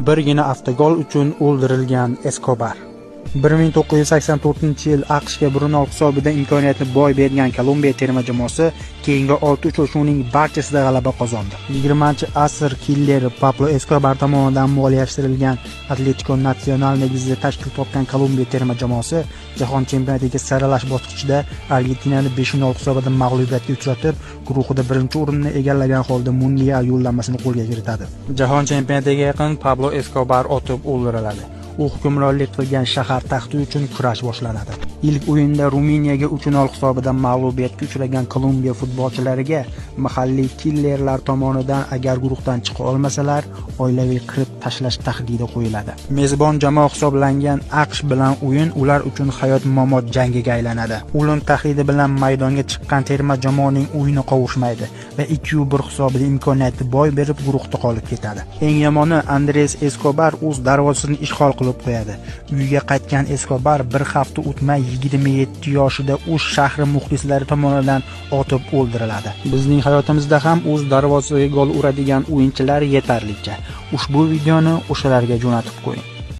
Birgina avtogol uchun o'ldirilgan Eskobar. 1984-yil AQShga 1-0 hisobida imkoniyatni boy bergan Kolumbiya terma jamoasi keyingi 6 uchrashuvning barchasida g'alaba qozondi. 20-asr killeri Pablo Eskobar tomonidan moliyalashtirilgan Atletico Nacional negizida tashkil topgan Kolumbiya terma jamoasi jahon chempionatiga saralash bosqichida Argentinani 5-0 hisobida mag'lubiyatga uchratib, guruhida birinchi o'rinni egallagan holda Mundial yo'llanmasini qo'lga kiritadi. Jahon chempionatiga yaqin Pablo Eskobar otib o'ldiriladi. U hukmronlik qilgan shahar taxti uchun kurash boshlanadi. Ilk o'yinda Ruminiyaga 3-0 hisobida mag'lubiyatga uchragan Kolumbiya futbolchilariga mahalliy killerlar tomonidan agar guruhdan chiqa olmasalar, oilaviy qirib tashlash tahdidi qo'yiladi. Mezbon jamoa hisoblangan AQSh bilan o'yin ular uchun hayot-mamot jangiga aylanadi. O'lim tahdidi bilan maydonga chiqqan terma jamoaning o'yini qovushmaydi va 2-1 hisobida imkoniyatni boy berib guruhda qolib ketadi. Eng yomoni Andres Eskobar o'z darvozasini ishg'ol qilib qo'yadi. Uyga qaytgan Eskobar bir hafta o'tmay 27 yoshida o'z shahri muxlislari tomonidan otib o'ldiriladi. Bizning hayotimizda ham o'z darvozasiga gol uradigan o'yinchilar yetarlicha. Ushbu videoni o'shalarga jo'natib qo'ying.